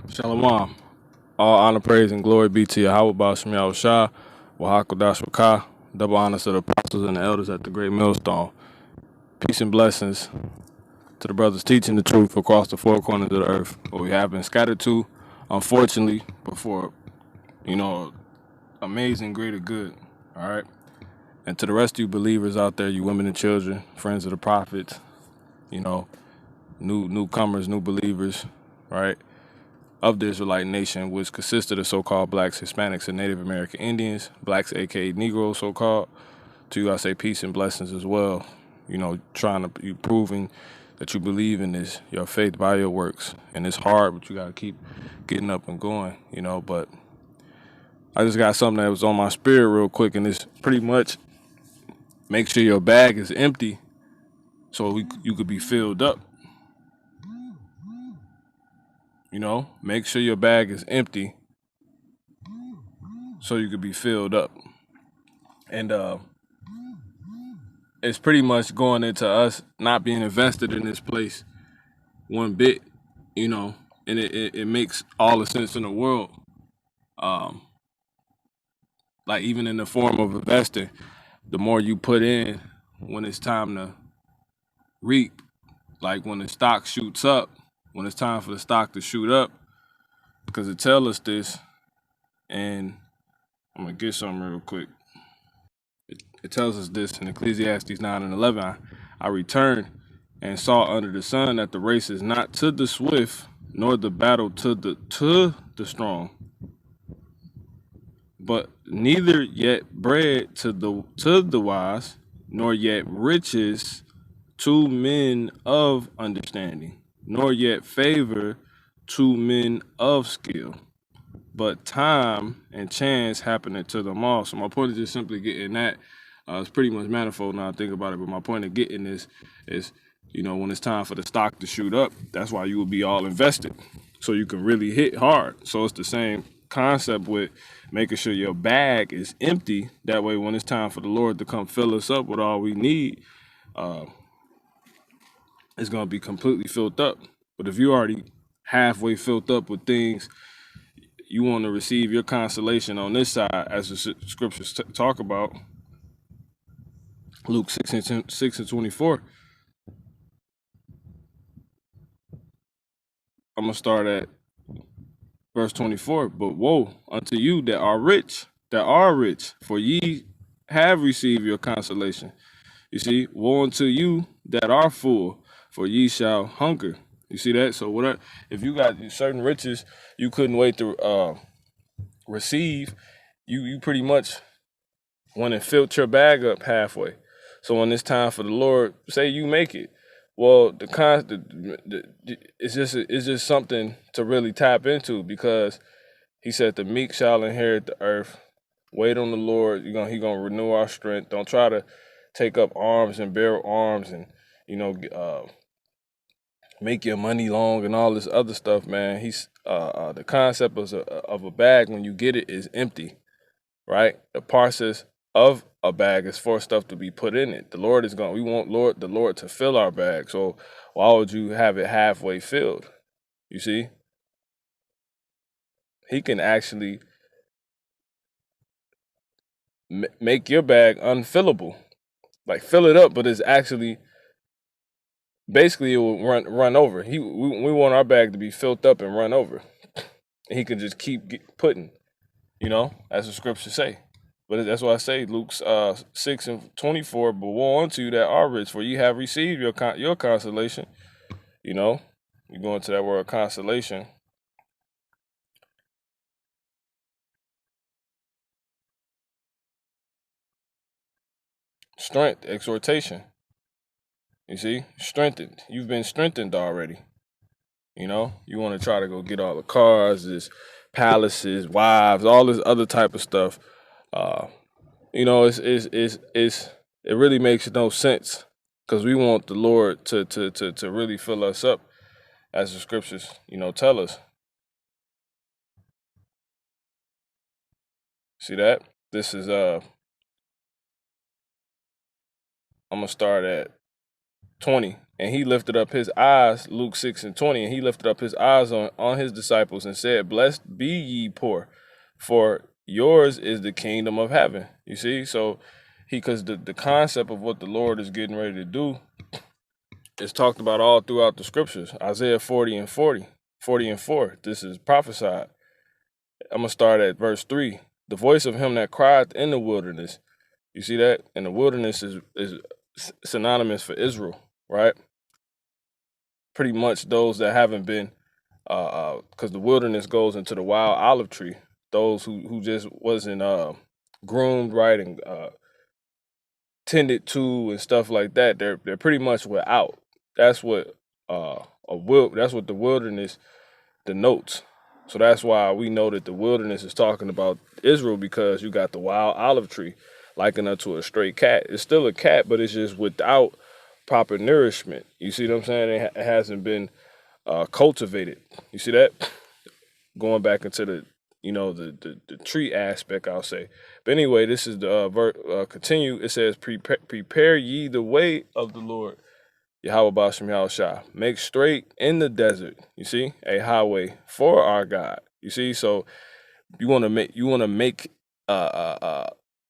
Shalom. All honor, praise, and glory be to YAHAWASHI, YAHAWAH. Double honors to the apostles and the elders at the great millstone. Peace and blessings to the brothers teaching the truth across the four corners of the earth, where we have been scattered to, unfortunately, but for, amazing greater good. All right. And to the rest of you believers out there, you women and children, friends of the prophets, newcomers, new believers, right? Of the Israelite nation, which consisted of so-called blacks, Hispanics, and Native American Indians, blacks, aka Negroes, so-called. To you, I say peace and blessings as well. You proving that you believe in this, your faith by your works. And it's hard, but you got to keep getting up and going, But I just got something that was on my spirit real quick, and it's pretty much make sure your bag is empty so you could be filled up. Make sure your bag is empty so you could be filled up. And it's pretty much going into us not being invested in this place one bit, and it makes all the sense in the world. Like even in the form of investing, the more you put in when it's time to reap, like when the stock shoots up, when it's time for the stock to shoot up, because it tells us this, and I'm going to get something real quick. It tells us this in Ecclesiastes 9:11. I returned and saw under the sun that the race is not to the swift, nor the battle to the strong, but neither yet bread to the wise, nor yet riches to men of understanding, nor yet favor to men of skill, but time and chance happening to them all. So my point is just simply getting that. It's pretty much manifold now I think about it, but my point of getting this is, when it's time for the stock to shoot up, that's why you will be all invested, so you can really hit hard. So it's the same concept with making sure your bag is empty. That way, when it's time for the Lord to come fill us up with all we need, it's going to be completely filled up. But if you already halfway filled up with things, you want to receive your consolation on this side, as the scriptures talk about, Luke 6:24. I'm going to start at verse 24. But woe unto you that are rich, for ye have received your consolation. You see, woe unto you that are full, for ye shall hunger. You see that? So if you got certain riches you couldn't wait to receive, you pretty much want to fill your bag up halfway. So when it's time for the Lord, say you make it, well, it's just something to really tap into, because He said the meek shall inherit the earth. Wait on the Lord. He gonna renew our strength. Don't try to take up arms and bear arms and make your money long and all this other stuff, man. The concept of a bag when you get it is empty, right? The process of a bag is for stuff to be put in it. We want the Lord to fill our bag. So why would you have it halfway filled? You see? He can actually make your bag unfillable. Like fill it up, but it's actually basically it will run over. We want our bag to be filled up and run over. And He can just keep putting, as the scriptures say. But that's why I say Luke 6:24. But woe unto you that are rich, for ye have received your consolation. You go into that word consolation. Strength, exhortation. You see, strengthened. You've been strengthened already. You want to try to go get all the cars, this palaces, wives, all this other type of stuff. It really makes no sense, because we want the Lord to really fill us up, as the scriptures tell us. See that? This is I'm gonna start at 20. And he lifted up his eyes, Luke 6:20, and he lifted up his eyes on his disciples and said, Blessed be ye poor, for yours is the kingdom of heaven. You see? So because the concept of what the Lord is getting ready to do is talked about all throughout the scriptures. Isaiah 40:4. This is prophesied. I'm going to start at verse 3. The voice of him that cried in the wilderness. You see that? And the wilderness is synonymous for Israel, right? Pretty much those that haven't been, because the wilderness goes into the wild olive tree. Those who just wasn't groomed right and tended to and stuff like that. They're pretty much without. That's what that's what the wilderness denotes. So that's why we know that the wilderness is talking about Israel, because you got the wild olive tree likened unto a stray cat. It's still a cat, but it's just without proper nourishment. You see what I'm saying? It hasn't been cultivated. You see that? Going back into the the tree aspect, I'll say. But anyway, this is the continue. It says, prepare ye the way of the Lord. YAHAWASHI. Make straight in the desert. You see, a highway for our God. You see, so you want to make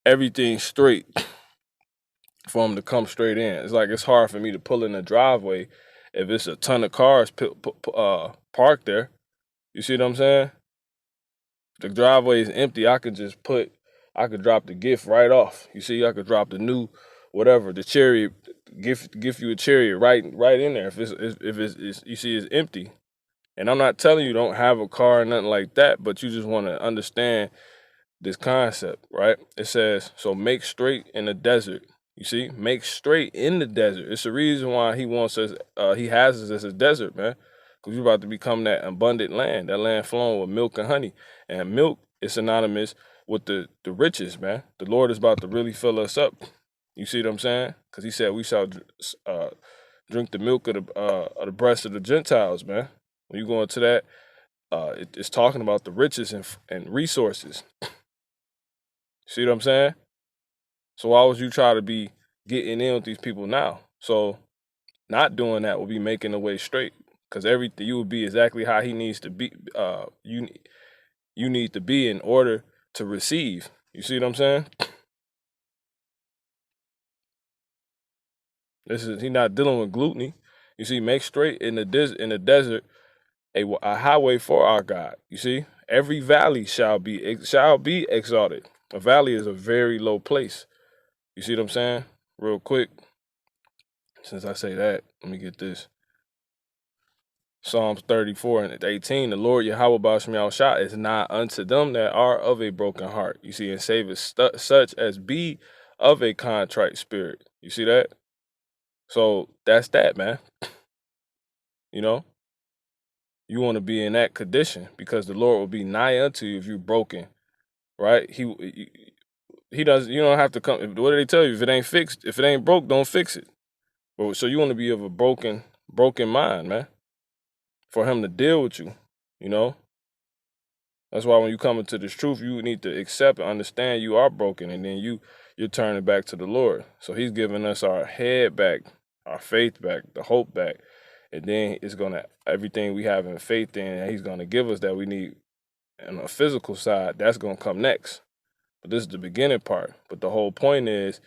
everything straight for him to come straight in. It's like it's hard for me to pull in a driveway if it's a ton of cars parked there. You see what I'm saying? If the driveway is empty, I could drop the gift right off. You see, I could drop the new whatever, the chariot, gift you a chariot right in there. If it's you see it's empty. And I'm not telling you don't have a car or nothing like that, but you just want to understand this concept, right? It says, so make straight in the desert. You see, make straight in the desert. It's the reason why he wants us, he has us as a desert, man. Because we're about to become that abundant land, that land flowing with milk and honey. And milk is synonymous with the riches, man. The Lord is about to really fill us up. You see what I'm saying? Because he said we shall drink the milk of the breast of the Gentiles, man. When you go into that, it's talking about the riches and resources. See what I'm saying? So why would you try to be getting in with these people now? So not doing that will be making the way straight, because everything you will be exactly how he needs to be. You need to be in order to receive. You see what I'm saying? He's not dealing with gluttony. You see, make straight in the desert a highway for our God. You see, every valley shall be exalted. A valley is a very low place. You see what I'm saying? Real quick, since I say that, let me get this. Psalms 34:18, the Lord YAHAWAH is nigh unto them that are of a broken heart. You see, and saveth such as be of a contrite spirit. You see that? So that's that, man. You know, you want to be in that condition, because the Lord will be nigh unto you if you're broken, right? He does. You don't have to come. What do they tell you? If it ain't fixed, if it ain't broke, don't fix it. So you want to be of a broken mind, man, for him to deal with you. You know, that's why when you come into this truth, you need to accept and understand you are broken, and then you're turning back to the Lord. So he's giving us our head back, our faith back, the hope back, and then it's gonna everything we have in faith in, he's gonna give us that we need on a physical side. That's gonna come next. But this is the beginning part. But the whole point is,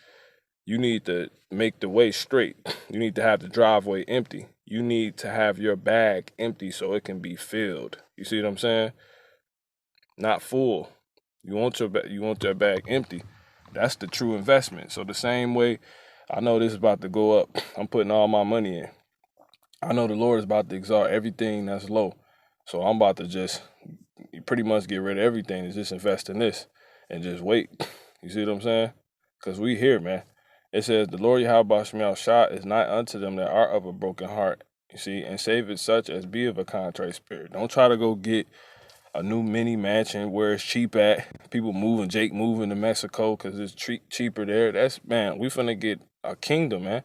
you need to make the way straight. You need to have the driveway empty. You need to have your bag empty so it can be filled. You see what I'm saying? Not full. You want your bag empty. That's the true investment. So the same way, I know this is about to go up. I'm putting all my money in. I know the Lord is about to exalt everything that's low. So I'm about to just pretty much get rid of everything and just invest in this and just wait. You see what I'm saying? Because we here, man. It says, the Lord YAHAWAH is not unto them that are of a broken heart. You see, and save it such as be of a contrite spirit. Don't try to go get a new mini mansion where it's cheap at. People Jake moving to Mexico because it's cheaper there. Man, we finna get a kingdom, man.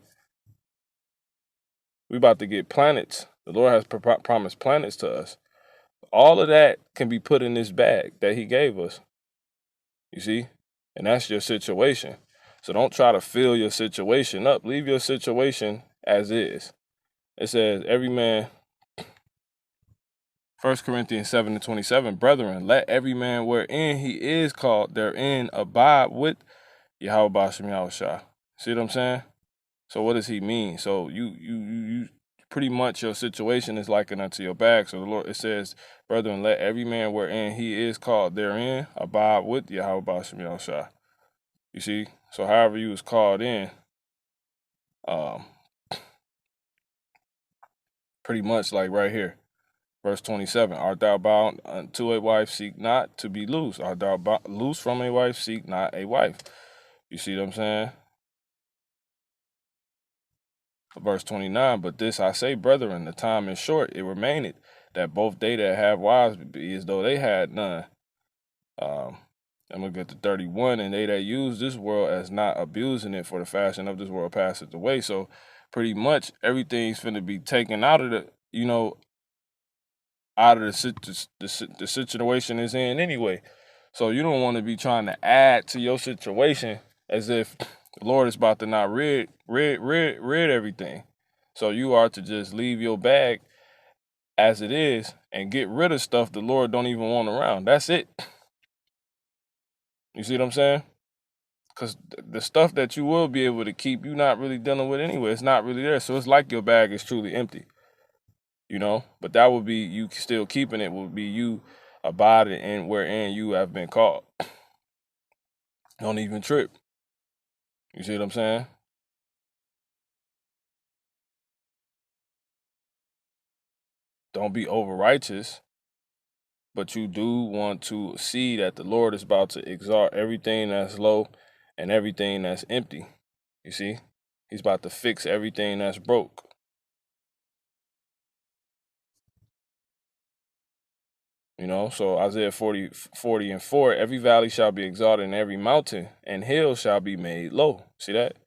We about to get planets. The Lord has promised planets to us. All of that can be put in this bag that he gave us. You see? And that's your situation. So don't try to fill your situation up. Leave your situation as is. It says, every man, 1 Corinthians 7:27, brethren, let every man wherein he is called therein abide with YAHAWASHI. See what I'm saying? So what does he mean? So you pretty much your situation is likened unto your bag. So the Lord, it says, brethren, let every man wherein he is called therein abide with YAHAWASHI. You see? So however you was called in, pretty much like right here. Verse 27, art thou bound unto a wife, seek not to be loose. Art thou loose from a wife, seek not a wife. You see what I'm saying? Verse 29, but this I say, brethren, the time is short, it remaineth, that both they that have wives be as though they had none. I'm going to get to 31, and they that use this world as not abusing it, for the fashion of this world passeth away. So pretty much everything's finna be taken out of the, out of the situation is in anyway. So you don't want to be trying to add to your situation as if the Lord is about to not rid everything. So you are to just leave your bag as it is and get rid of stuff the Lord don't even want around. That's it. You see what I'm saying? Because the stuff that you will be able to keep, you're not really dealing with anyway. It's not really there. So it's like your bag is truly empty. But that would be you still keeping it, would be you abiding in wherein you have been called. Don't even trip. You see what I'm saying? Don't be over righteous, but you do want to see that the Lord is about to exalt everything that's low and everything that's empty. You see? He's about to fix everything that's broke. So Isaiah 40:4, every valley shall be exalted, and every mountain and hill shall be made low. See that?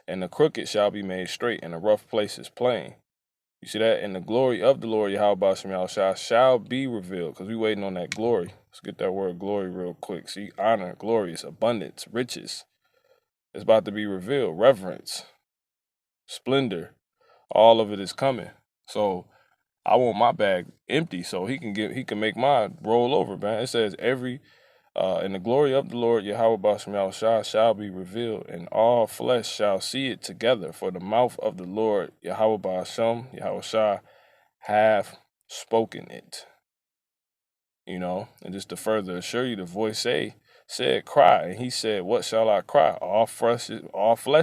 And the crooked shall be made straight, and the rough places plain. You see that? And the glory of the Lord YAHAWAH shall be revealed, because we waiting on that glory. Let's get that word glory real quick. See, honor, glorious, abundance, riches. It's about to be revealed. Reverence, splendor, all of it is coming. So I want my bag empty so he can make mine roll over, man. It says and the glory of the Lord YAHAWAH shall be revealed, and all flesh shall see it together. For the mouth of the Lord YAHAWAH have spoken it. And just to further assure you, the voice said, cry. And he said, what shall I cry? All flesh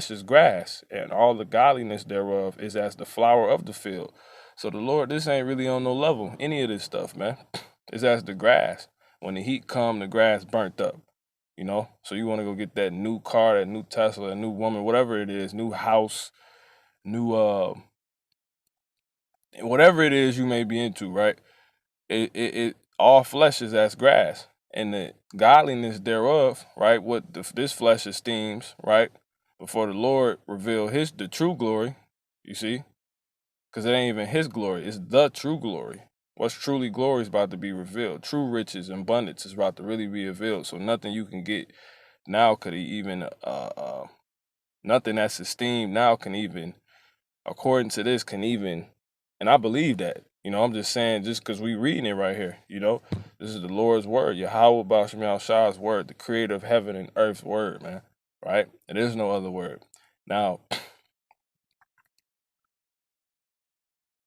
is grass, and all the godliness thereof is as the flower of the field. So the Lord, this ain't really on no level, any of this stuff, man. It's as the grass. When the heat come, the grass burnt up. So you want to go get that new car, that new Tesla, that new woman, whatever it is, new house, new whatever it is you may be into, right? It all flesh is as grass, and the godliness thereof, right? What this flesh esteems, right? Before the Lord reveal the true glory, you see, because it ain't even his glory, it's the true glory. What's truly glory is about to be revealed. True riches and abundance is about to really be revealed. So nothing you can get now could even nothing that's esteemed now can even, according to this, can even, and I believe that. I'm just saying, just because we reading it right here, this is the Lord's word, YAHAWAH's word, the creator of heaven and earth's word, man, right? There is no other word. Now,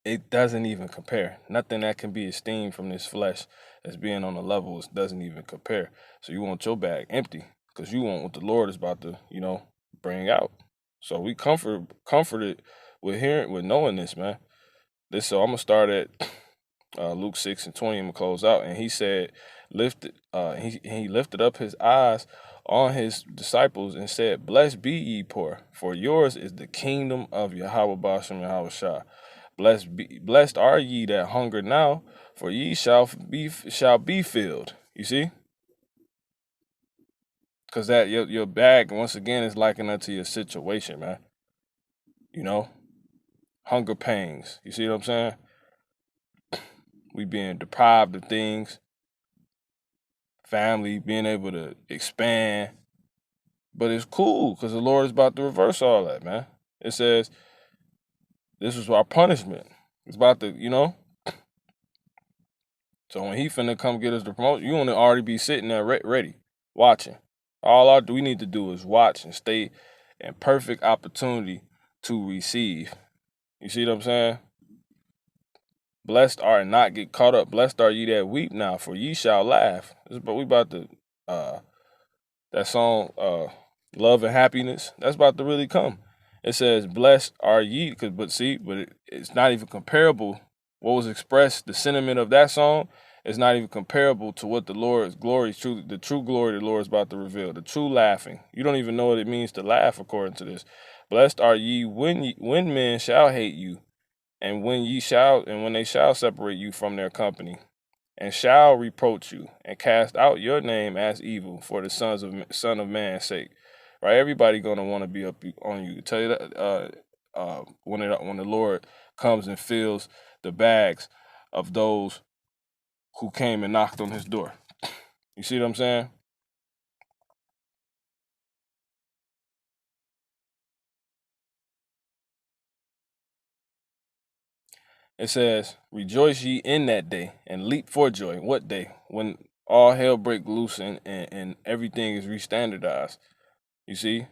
it doesn't even compare. Nothing that can be esteemed from this flesh as being on the levels doesn't even compare. So you want your bag empty because you want what the Lord is about to, bring out. So we comforted with knowing this, man. So I'm gonna start at Luke 6:20. I'm gonna close out. And he said, he lifted up his eyes on his disciples and said, blessed be ye poor, for yours is the kingdom of YAHAWAH. Blessed are ye that hunger now, for ye shall be filled. You see? Because that your bag, once again, is likened unto your situation, man. Hunger pangs. You see what I'm saying? We being deprived of things, family being able to expand. But it's cool because the Lord is about to reverse all that, man. It says, This is our punishment. It's about to, you know. So when he finna come get us the promotion, you wanna already be sitting there ready, watching. All we need to do is watch and stay in perfect opportunity to receive. You see what I'm saying? Blessed are and not get caught up. Blessed are ye that weep now, for ye shall laugh. But we about to that song, Love and Happiness, that's about to really come. It says, blessed are ye, but it's not even comparable. What was expressed, the sentiment of that song, is not even comparable to what the Lord's glory, the true glory the Lord is about to reveal, the true laughing. You don't even know what it means to laugh according to this. Blessed are ye when men shall hate you, and when they shall separate you from their company, and shall reproach you, and cast out your name as evil for the Son of Man's sake. Right? Everybody gonna want to be up on you. Tell you that when the Lord comes and fills the bags of those who came and knocked on his door. You see what I'm saying? It says, rejoice ye in that day and leap for joy. What day? When all hell break loose and everything is restandardized. You see?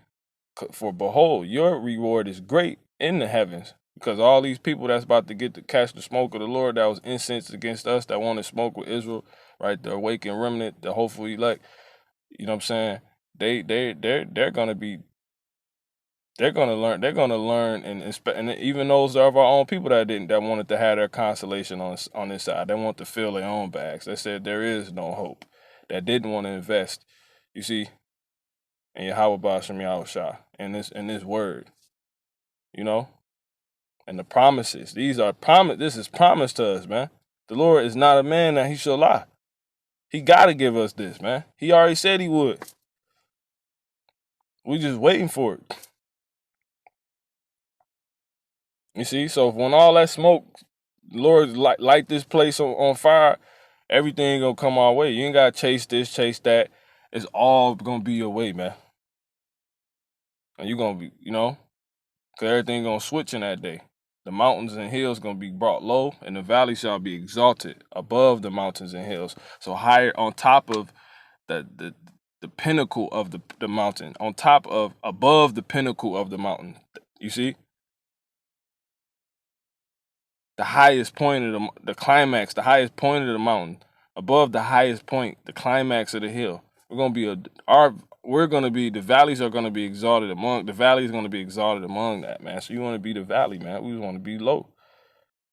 For behold, your reward is great in the heavens. Because all these people that's about to get to catch the smoke of the Lord that was incensed against us, that wanted smoke with Israel, right? The awakened remnant, the hopeful elect, you know what I'm saying? They're gonna learn and even those of our own people that wanted to have their consolation on this side, they want to fill their own bags. They said there is no hope, that didn't want to invest, you see, in YAHAWASHI, in this word, you know, and the promises. This is promised to us, man. The Lord is not a man that he shall lie. He gotta give us this, man. He already said he would. We just waiting for it. You see, so when all that smoke, Lord, light this place on fire, everything gonna come our way. You ain't gotta chase this, chase that. It's all gonna be your way, man. And you gonna be, you know, cause everything gonna switch in that day. The mountains and hills gonna be brought low, and the valley shall be exalted above the mountains and hills. So higher on top of the pinnacle of the mountain, on top of above the pinnacle of the mountain. You see? The highest point of the climax, the highest point of the mountain, above the highest point, the climax of the hill. The valleys are gonna be exalted among that, man. So you want to be the valley, man. We want to be low,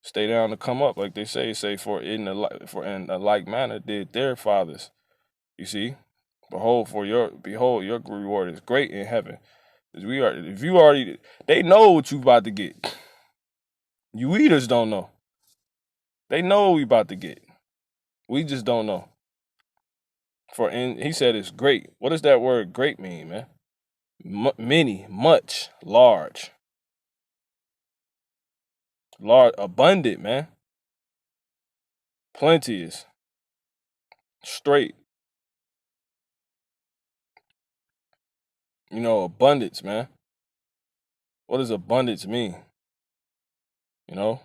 stay down to come up, like they say. For in a like manner did their fathers. You see, behold, your reward is great in heaven. They know what you about to get. You eaters don't know. They know what we about to get. We just don't know. He said it's great. What does that word great mean, man? Many, much, large, abundant, man. Plenteous, straight. You know, abundance, man. What does abundance mean? You know?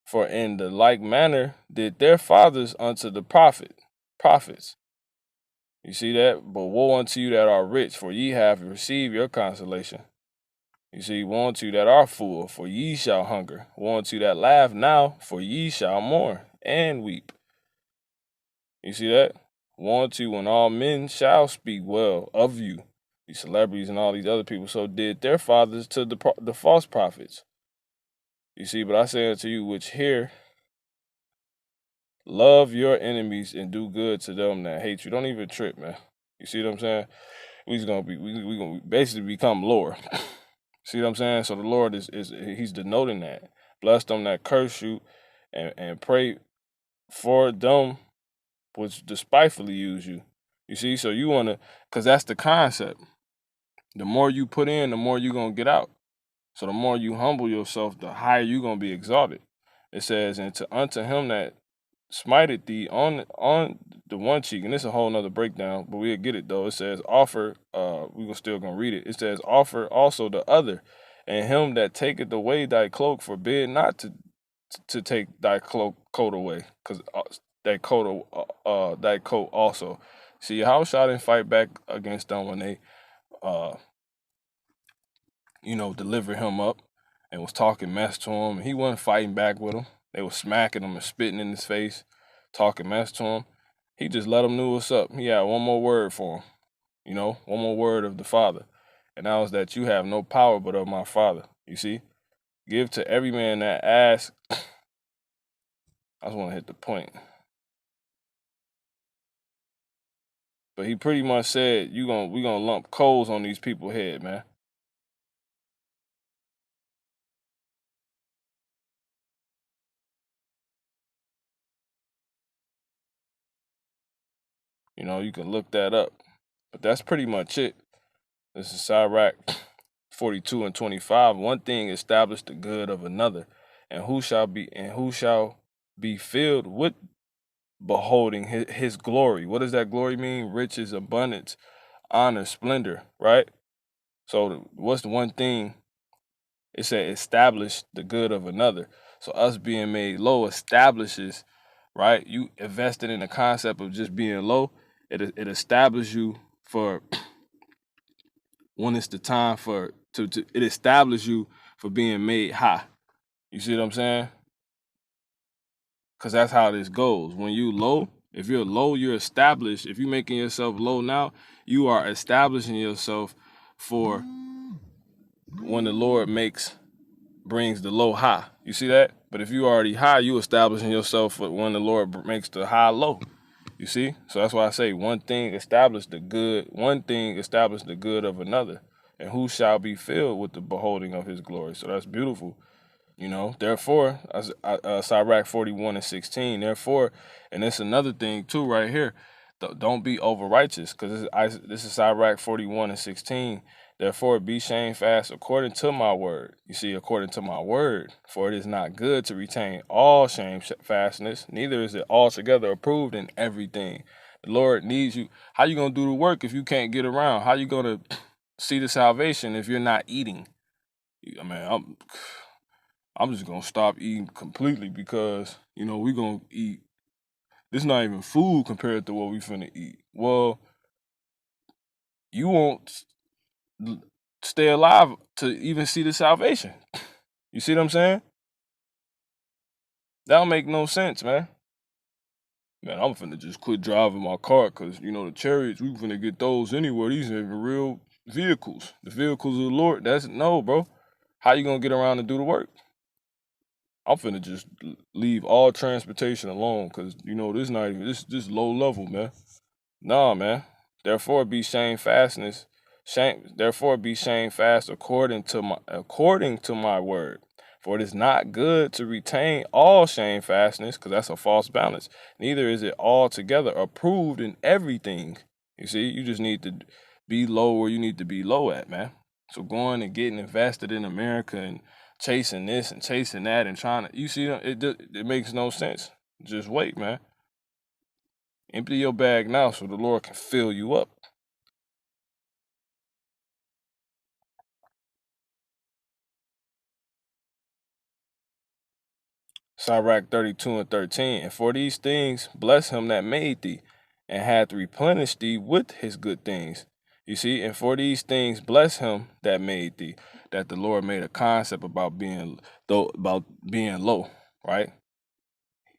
For in the like manner did their fathers unto the prophets. You see that? But woe unto you that are rich, for ye have received your consolation. You see, woe unto you that are full, for ye shall hunger. Woe unto you that laugh now, for ye shall mourn and weep. You see that? Woe unto you when all men shall speak well of you, these celebrities and all these other people. So did their fathers to the false prophets. You see, but I say unto you which hear, love your enemies and do good to them that hate you. Don't even trip, man. You see what I'm saying? We gonna basically become lower. See what I'm saying? So the Lord he's denoting that. Bless them that curse you, and pray for them which despitefully use you. You see, so you wanna, cause that's the concept. The more you put in, the more you gonna get out. So the more you humble yourself, the higher you gonna be exalted. It says, and unto him that smited thee on the one cheek, and it's a whole nother breakdown, but we'll get it though. It says, offer, we still gonna read it. It says, offer also the other, and him that taketh away thy cloak, forbid not to take thy coat away, because that coat also. See, Yahawashi didn't fight back against them when they delivered him up and was talking mess to him. He wasn't fighting back with them. They was smacking him and spitting in his face, talking mess to him. He just let them know what's up. He had one more word for him, one more word of the Father. And that was that you have no power but of my Father. You see? Give to every man that asks. I just want to hit the point. But he pretty much said, we gonna lump coals on these people's head, man. You can look that up. But that's pretty much it. This is Sirach 42 and 25. One thing established the good of another, and who shall be filled with beholding his glory. What does that glory mean? Riches, abundance, honor, splendor, right? So what's the one thing? It said establish the good of another. So us being made low establishes, right? You invested in the concept of just being low. It establishes you for when it's the time it establishes you for being made high. You see what I'm saying? Because that's how this goes. When you low, if you're low, you're established. If you're making yourself low now, you are establishing yourself for when the Lord brings the low high. You see that? But if you already high, you establishing yourself for when the Lord makes the high low. You see? So that's why I say one thing established the good of another. And who shall be filled with the beholding of his glory? So that's beautiful. Therefore, Sirach 41 and 16, therefore, and it's another thing too right here, don't be over righteous, because this is Sirach 41 and 16, therefore be shamefast according to my word. You see, according to my word, for it is not good to retain all shamefastness, neither is it altogether approved in everything. The Lord needs you. How you going to do the work if you can't get around? How you going to see the salvation if you're not eating? I mean, I'm just going to stop eating completely because, we're going to eat. This not even food compared to what we finna eat. Well, you won't stay alive to even see the salvation. You see what I'm saying? That don't make no sense, man. Man, I'm finna just quit driving my car because, the chariots, we finna get those anywhere. These are even real vehicles. The vehicles of the Lord, no, bro. How you gonna get around and do the work? I'm finna just leave all transportation alone because, this not even, this low level, man. Nah, man. Therefore be shamefast according to my word. For it is not good to retain all shamefastness, because that's a false balance. Neither is it altogether approved in everything. You see, you just need to be low where you need to be low at, man. So going and getting invested in America and chasing this and chasing that and trying to, you see, it makes no sense. Just wait, man. Empty your bag now so the Lord can fill you up. Sirach 32 and 13. And for these things bless him that made thee, and hath replenished thee with his good things. You see, and for these things bless him that made thee. That the Lord made a concept about being low, right?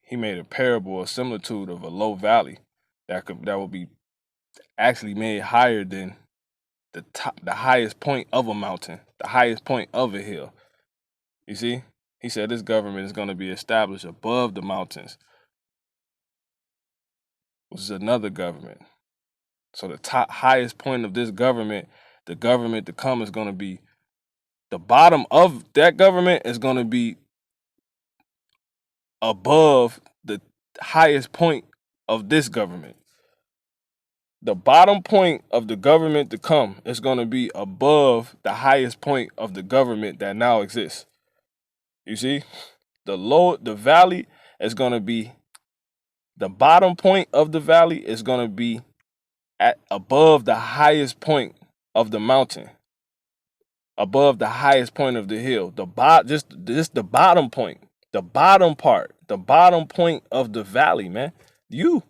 He made a parable, a similitude of a low valley that will be actually made higher than the highest point of a mountain, the highest point of a hill. You see? He said this government is going to be established above the mountains, which is another government. So the highest point of this government, the government to come, is going to be the bottom of that government is going to be above the highest point of this government. The bottom point of the government to come is going to be above the highest point of the government that now exists. You see? The valley is going to be The bottom point of the valley is going to be at above the highest point of the mountain, above the highest point of the hill. Just the bottom point, the bottom part, the bottom point of the valley, man. You.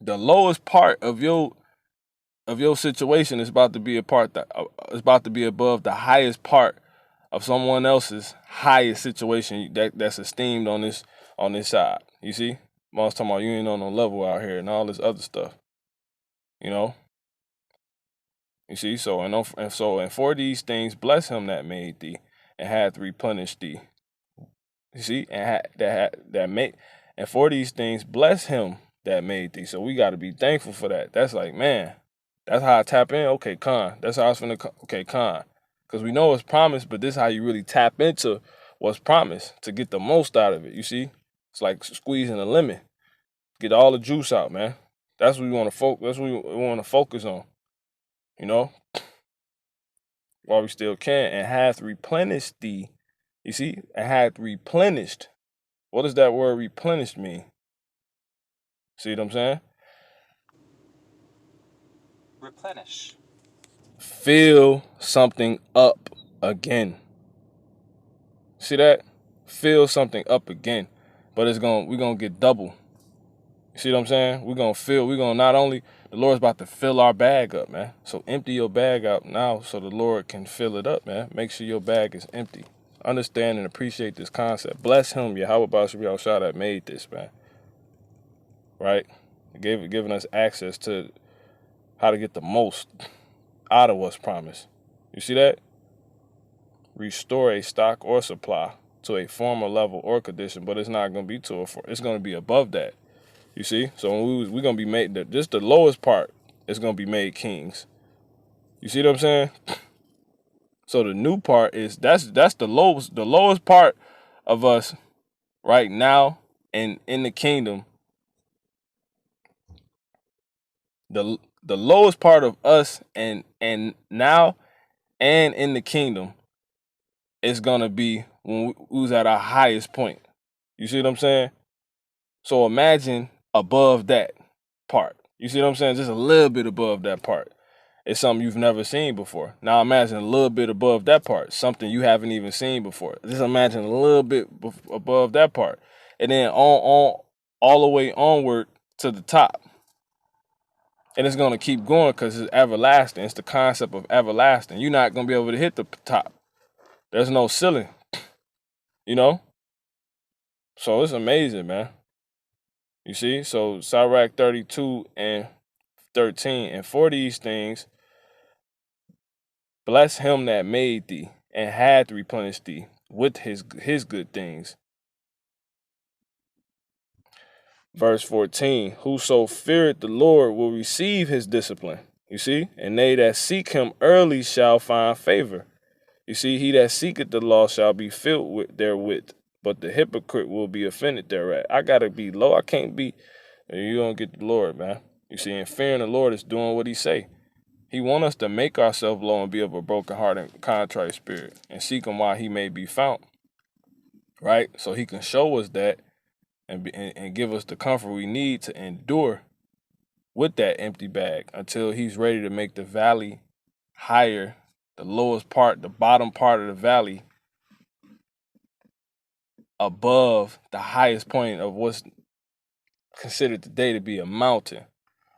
The lowest part of your situation is about to be a part that is about to be above the highest part of someone else's highest situation that's esteemed on this side. You see, I was talking about you ain't on no level out here and all this other stuff. You know, you see. And for these things, bless him that made thee and hath replenished thee. You see, and for these things, bless him that made thee. So we got to be thankful for that. That's like, man, that's how I tap in. Okay, con. That's how I was finna. Okay, con. Because we know it's promised, but this is how you really tap into what's promised to get the most out of it. You see, it's like squeezing a lemon. Get all the juice out, man. That's what we want to focus. That's what we want to focus on. You know, while we still can, and hath replenished thee. You see, and hath replenished. What does that word replenished mean? See what I'm saying? Replenish. Fill something up again. See that? Fill something up again. But we're gonna get double. You see what I'm saying? We're gonna not only, the Lord's about to fill our bag up, man. So empty your bag out now so the Lord can fill it up, man. Make sure your bag is empty. Understand and appreciate this concept. Bless him, YAHAWASHI that made this, man. Right? Giving us access to how to get the most out of what's promised. You see that? Restore a stock or supply to a former level or condition, but it's not going to be it's going to be above that. You see? So we're going to be made, just the lowest part is going to be made kings. You see what I'm saying? So the new part is, that's the lowest part of us right now and in the kingdom. The lowest part of us and now and in the kingdom is gonna be when we was at our highest point. You see what I'm saying? So imagine above that part. You see what I'm saying? Just a little bit above that part. It's something you've never seen before. Now imagine a little bit above that part, something you haven't even seen before. Just imagine a little bit above that part, and then on all the way onward to the top. And it's gonna keep going because it's everlasting. It's the concept of everlasting. You're not gonna be able to hit the top. There's no ceiling. You know? So it's amazing, man. You see? So Sirach 32 and 13. And for these things, bless him that made thee and had replenished thee with his good things. Verse 14, whoso feareth the Lord will receive his discipline. You see? And they that seek him early shall find favor. You see, he that seeketh the law shall be filled therewith, but the hypocrite will be offended thereat. I gotta be low. I can't be, you don't get the Lord, man. You see, and fearing the Lord is doing what he say. He want us to make ourselves low and be of a broken heart and contrite spirit and seek him while he may be found. Right? So he can show us that and give us the comfort we need to endure with that empty bag until he's ready to make the valley higher, the lowest part, the bottom part of the valley above the highest point of what's considered today to be a mountain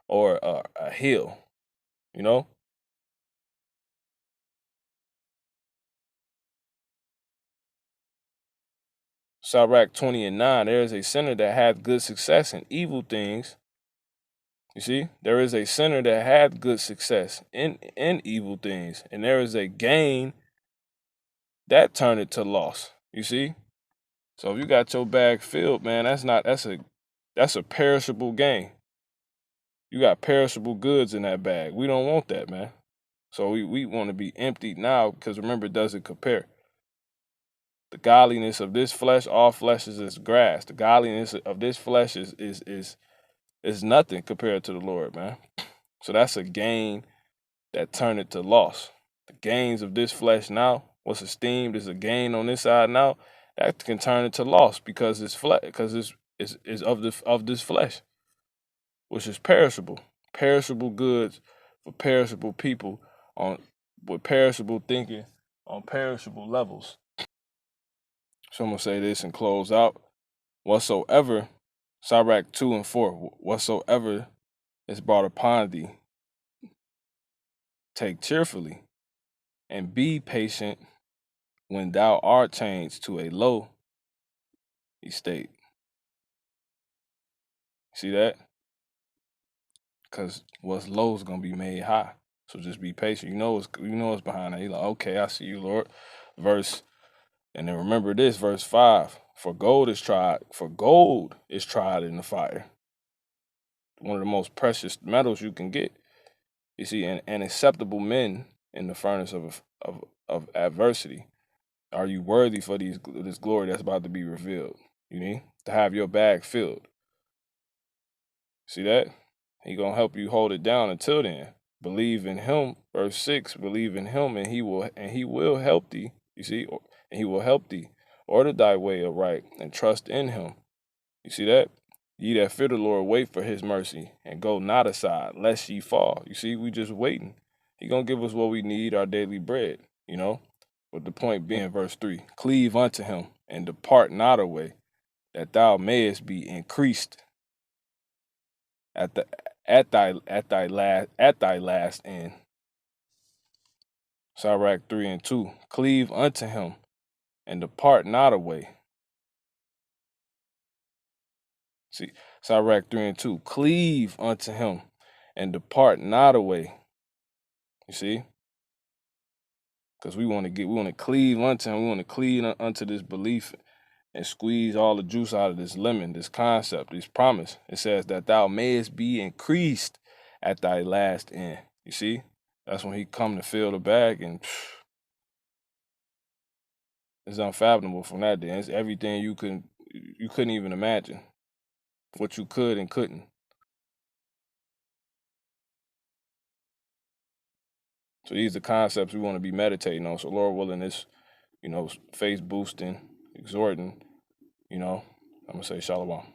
or a hill, you know? Sirach 20 and 9, there is a sinner that hath good success in evil things. You see, there is a sinner that hath good success in evil things, and there is a gain that turneth to loss. You see? So if you got your bag filled, man, that's a perishable gain. You got perishable goods in that bag. We don't want that, man. So we want to be empty now, because remember, it doesn't compare. The godliness of this flesh, all flesh is as grass. The godliness of this flesh is nothing compared to the Lord, man. So that's a gain that turneth to loss. The gains of this flesh now what's esteemed is a gain on this side now, that can turn into loss because it's of this flesh, which is perishable goods for perishable people on with perishable thinking on perishable levels. So I'm gonna say this and close out. Whatsoever, Sirach 2 and 4, whatsoever is brought upon thee, take cheerfully, and be patient when thou art changed to a low estate. See that? Because what's low is gonna be made high. So just be patient. You know what's behind that. You're like, okay, I see you, Lord. And then remember this, verse 5. For gold is tried in the fire. One of the most precious metals you can get. You see, and acceptable men in the furnace of adversity. Are you worthy for this glory that's about to be revealed? You need to have your bag filled. See that? He gonna help you hold it down until then. Believe in him, verse 6, believe in him and he will help thee. You see, and he will help thee. Order thy way aright and trust in him. You see that? Ye that fear the Lord, wait for his mercy and go not aside, lest ye fall. You see, we just waiting. He gonna give us what we need, our daily bread, you know? But the point being, verse 3, cleave unto him and depart not away, that thou mayest be increased at thy last end. Sirach 3 and 2, cleave unto him and depart not away. See, Sirach 3 and 2, cleave unto him and depart not away. You see? Because we want to cleave unto him. We want to cleave unto this belief and squeeze all the juice out of this lemon, this concept, this promise. It says that thou mayest be increased at thy last end. You see? That's when he come to fill the bag, and it's unfathomable from that day. It's everything you couldn't even imagine. What you could and couldn't. So these are concepts we want to be meditating on. So Lord willing, this, faith boosting, exhorting, I'm going to say shalom.